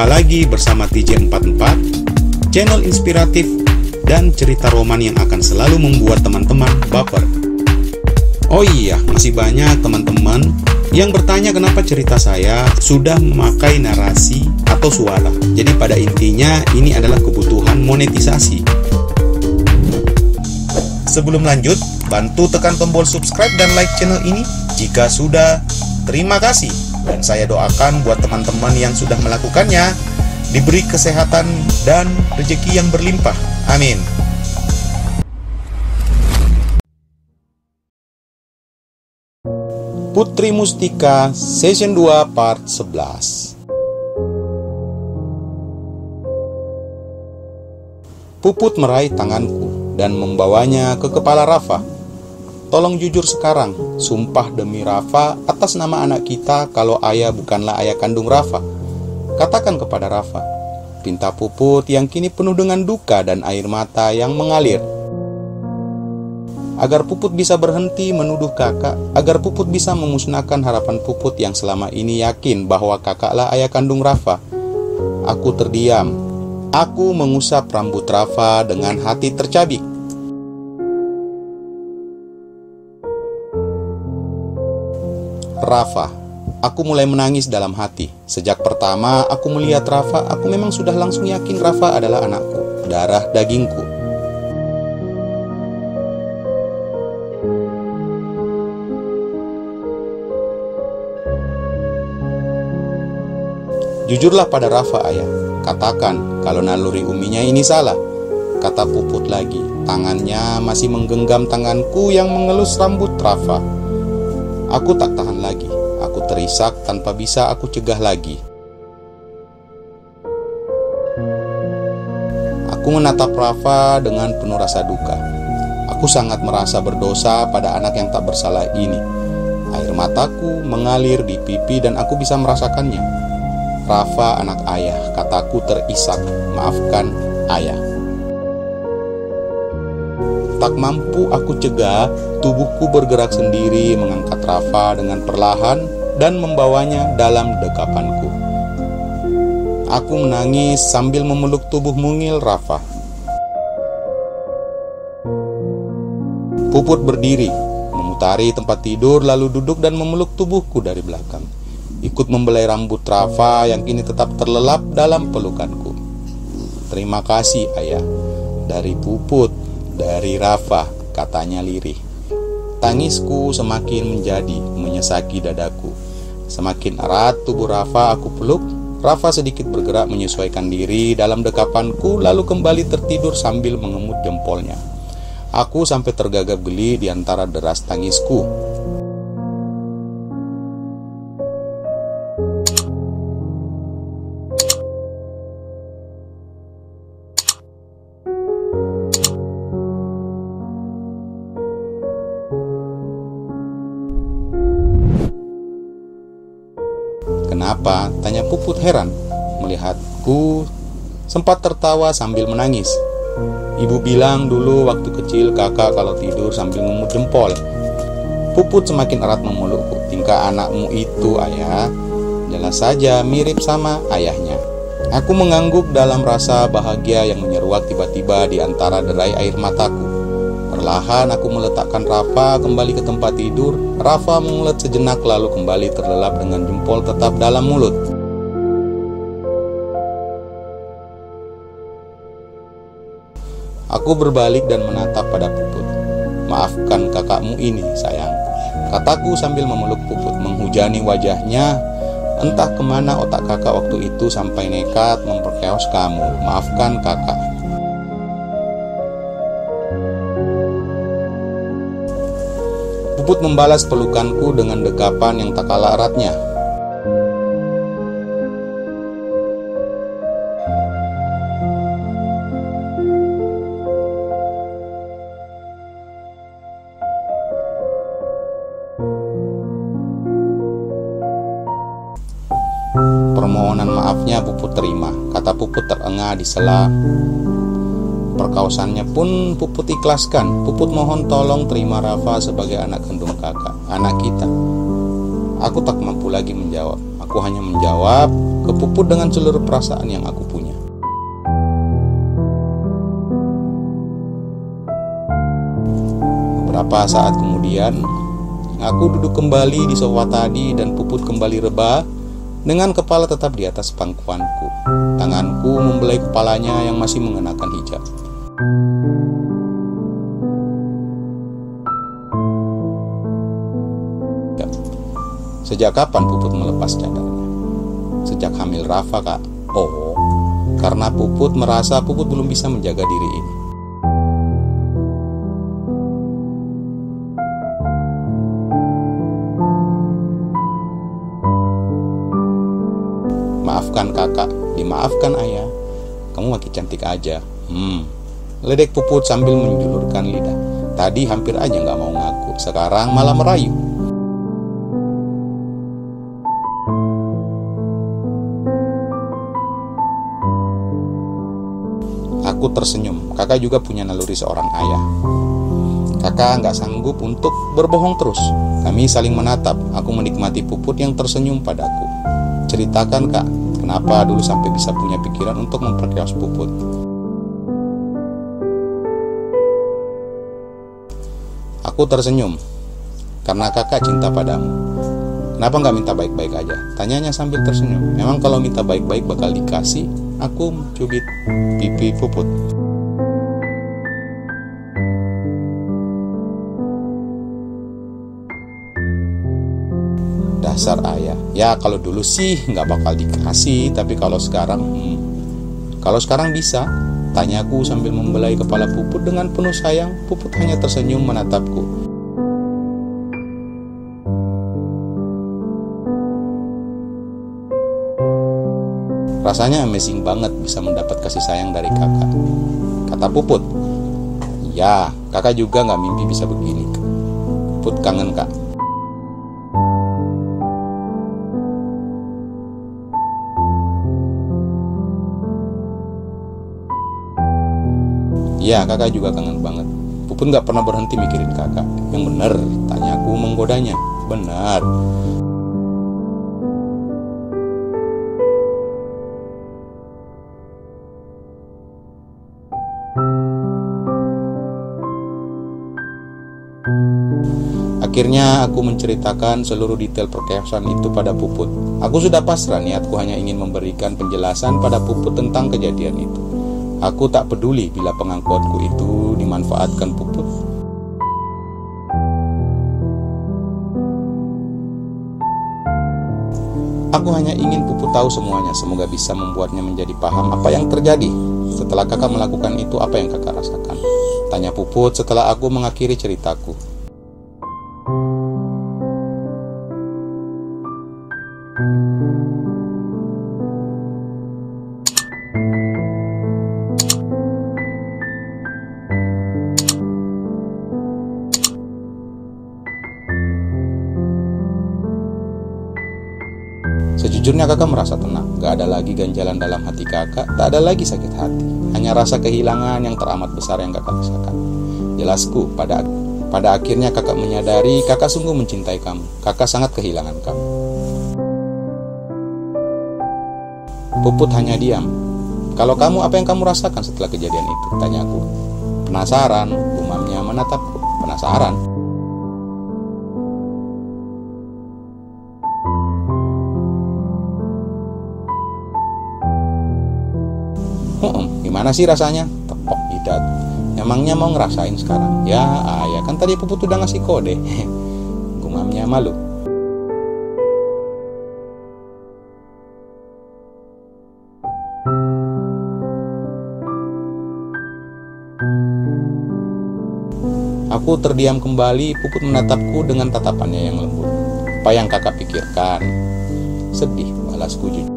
Jumpa lagi bersama TJ44, channel inspiratif dan cerita roman yang akan selalu membuat teman-teman baper. Oh iya, masih banyak teman-teman yang bertanya kenapa cerita saya sudah memakai narasi atau suara. Jadi pada intinya ini adalah kebutuhan monetisasi. Sebelum lanjut, bantu tekan tombol subscribe dan like channel ini jika sudah. Terima kasih. Dan saya doakan buat teman-teman yang sudah melakukannya diberi kesehatan dan rezeki yang berlimpah. Amin. Putri Mustika Season 2 Part 11. Puput meraih tanganku dan membawanya ke kepala Rafa. Tolong jujur sekarang, sumpah demi Rafa atas nama anak kita kalau ayah bukanlah ayah kandung Rafa. Katakan kepada Rafa, pinta Puput yang kini penuh dengan duka dan air mata yang mengalir. Agar Puput bisa berhenti menuduh kakak, agar Puput bisa memusnahkan harapan Puput yang selama ini yakin bahwa kakaklah ayah kandung Rafa. Aku terdiam. Aku mengusap rambut Rafa dengan hati tercabik. Rafa, aku mulai menangis dalam hati. Sejak pertama aku melihat Rafa, aku memang sudah langsung yakin Rafa adalah anakku, darah dagingku. Jujurlah pada Rafa, ayah. Katakan kalau naluri uminya ini salah. Kata Puput lagi. Tangannya masih menggenggam tanganku yang mengelus rambut Rafa. Aku tak tahan lagi. Aku terisak tanpa bisa aku cegah lagi. Aku menatap Rafa dengan penuh rasa duka. Aku sangat merasa berdosa pada anak yang tak bersalah ini. Air mataku mengalir di pipi dan aku bisa merasakannya. Rafa anak ayah, kataku terisak. Maafkan ayah. Tak mampu aku cegah, tubuhku bergerak sendiri mengangkat Rafa dengan perlahan dan membawanya dalam dekapanku. Aku menangis sambil memeluk tubuh mungil Rafa. Puput berdiri, memutari tempat tidur lalu duduk dan memeluk tubuhku dari belakang. Ikut membelai rambut Rafa yang kini tetap terlelap dalam pelukanku. Terima kasih ayah. Dari Puput, dari Rafa, katanya lirih. Tangisku semakin menjadi menyesaki dadaku. Semakin erat tubuh Rafa aku peluk. Rafa sedikit bergerak menyesuaikan diri dalam dekapanku lalu kembali tertidur sambil mengemut jempolnya. Aku sampai tergagap geli di antara deras tangisku. Kenapa? Tanya Puput heran melihatku sempat tertawa sambil menangis. Ibu bilang dulu waktu kecil kakak kalau tidur sambil ngemut jempol. Puput semakin erat memelukku. Tingkah anakmu itu ayah jelas saja mirip sama ayahnya. Aku mengangguk dalam rasa bahagia yang menyeruak tiba-tiba di antara derai air mataku. Perlahan aku meletakkan Rafa kembali ke tempat tidur. Rafa mengulet sejenak lalu kembali terlelap dengan jempol tetap dalam mulut. Aku berbalik dan menatap pada Puput. Maafkan kakakmu ini sayang, kataku sambil memeluk Puput menghujani wajahnya. Entah kemana otak kakak waktu itu sampai nekat memperkeos kamu. Maafkan kakak. Puput membalas pelukanku dengan dekapan yang tak kalah eratnya. Permohonan maafnya Puput terima, kata Puput terengah di sela. Perkawasannya pun Puput ikhlaskan. Puput mohon tolong terima Rafa sebagai anak kandung kakak, anak kita. Aku tak mampu lagi menjawab. Aku hanya menjawab, ke Puput dengan seluruh perasaan yang aku punya. Beberapa saat kemudian, aku duduk kembali di sofa tadi dan Puput kembali rebah dengan kepala tetap di atas pangkuanku. Tanganku membelai kepalanya yang masih mengenakan hijab. Sejak kapan Puput melepas cadarnya? Sejak hamil Rafa, Kak. Oh, karena Puput merasa Puput belum bisa menjaga diri ini. Maafkan kakak, dimaafkan ayah. Kamu makin cantik aja. Ledek Puput sambil menjulurkan lidah. Tadi hampir aja gak mau ngaku, sekarang malah merayu. Aku tersenyum. Kakak juga punya naluri seorang ayah. Kakak gak sanggup untuk berbohong terus. Kami saling menatap. Aku menikmati Puput yang tersenyum padaku. Ceritakan, Kak, kenapa dulu sampai bisa punya pikiran untuk memperkeos Puput? Aku tersenyum. Karena kakak cinta padamu. Kenapa gak minta baik-baik aja? Tanyanya sambil tersenyum. Memang kalau minta baik-baik bakal dikasih. Aku mencubit pipi Puput. Dasar ayah. Ya kalau dulu sih nggak bakal dikasih, tapi kalau sekarang bisa. Tanyaku sambil membelai kepala Puput dengan penuh sayang. Puput hanya tersenyum menatapku. Rasanya amazing banget bisa mendapat kasih sayang dari kakak, kata Puput. Ya, kakak juga gak mimpi bisa begini. Puput kangen, Kak. Ya, kakak juga kangen banget. Puput gak pernah berhenti mikirin kakak. Yang bener, tanyaku menggodanya. Benar. Akhirnya aku menceritakan seluruh detail perkeosan itu pada Puput. Aku sudah pasrah, niatku hanya ingin memberikan penjelasan pada Puput tentang kejadian itu. Aku tak peduli bila pengakuanku itu dimanfaatkan Puput. Aku hanya ingin Puput tahu semuanya, semoga bisa membuatnya menjadi paham apa yang terjadi. Setelah kakak melakukan itu, apa yang kakak rasakan? Tanya Puput setelah aku mengakhiri ceritaku. Sejujurnya kakak merasa tenang. Gak ada lagi ganjalan dalam hati kakak. Tak ada lagi sakit hati. Hanya rasa kehilangan yang teramat besar yang kakak rasakan. Jelasku, pada akhirnya kakak menyadari kakak sungguh mencintai kamu. Kakak sangat kehilangan kamu. Puput hanya diam. Kalau kamu, apa yang kamu rasakan setelah kejadian itu? Tanyaku. Penasaran, gumamnya menatapku. Penasaran. Gimana sih rasanya? Tepok jidat. Emangnya mau ngerasain sekarang? Ya, ayah kan tadi Puput udah ngasih kode. Gumamnya malu. Aku terdiam kembali. Puput menatapku dengan tatapannya yang lembut. Apa yang kakak pikirkan? Sedih, balasku jujur.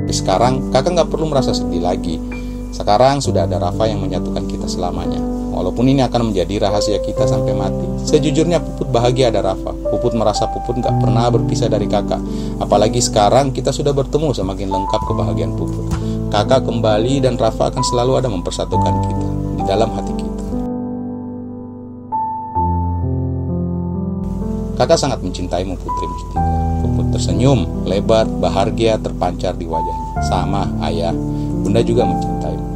Sekarang kakak gak perlu merasa sedih lagi. Sekarang sudah ada Rafa yang menyatukan kita selamanya. Walaupun ini akan menjadi rahasia kita sampai mati. Sejujurnya Puput bahagia ada Rafa. Puput merasa Puput gak pernah berpisah dari kakak. Apalagi sekarang kita sudah bertemu, semakin lengkap kebahagiaan Puput. Kakak kembali dan Rafa akan selalu ada mempersatukan kita di dalam hati kita. Kakak sangat mencintaimu Putri Mustika. Puput tersenyum, lebar, bahagia terpancar di wajahnya. Sama ayah, bunda juga mencintaimu.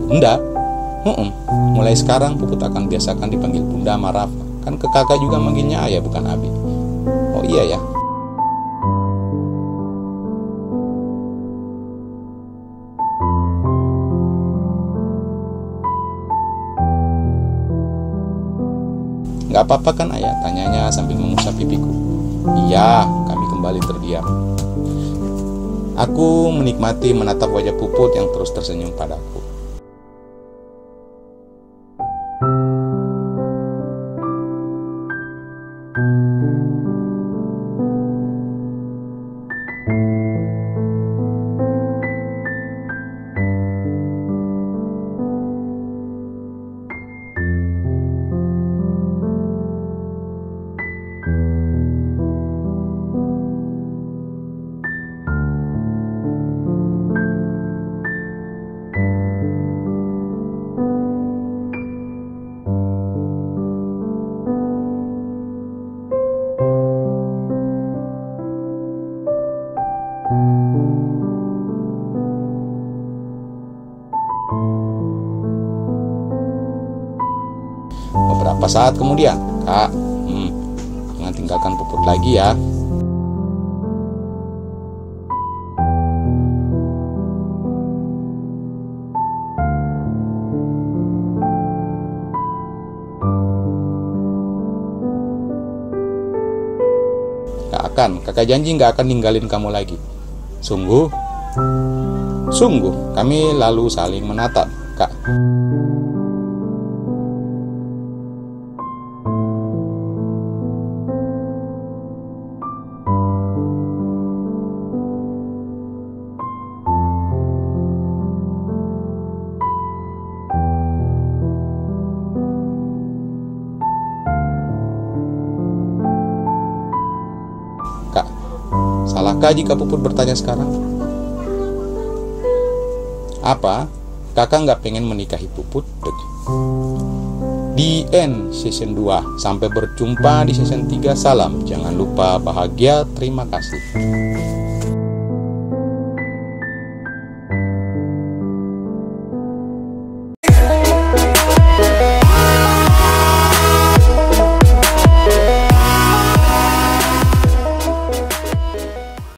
Bunda? Mulai sekarang Puput akan biasakan dipanggil bunda sama Rafa. Kan ke kakak juga manggilnya ayah bukan abi. Oh iya ya. Gak apa-apa kan ayah? Tanyanya sambil mengusap pipiku. Iya, kami kembali terdiam. Aku menikmati menatap wajah Puput yang terus tersenyum padaku. Beberapa saat kemudian, Kak, jangan tinggalkan Puput lagi ya. Kakak janji gak akan ninggalin kamu lagi. Sungguh? Sungguh, kami lalu saling menatap, Kak. Kak, salahkah jika Puput bertanya sekarang? Apa? Kakak nggak pengen menikahi Puput? Di end season 2. Sampai berjumpa di season 3. Salam. Jangan lupa bahagia. Terima kasih.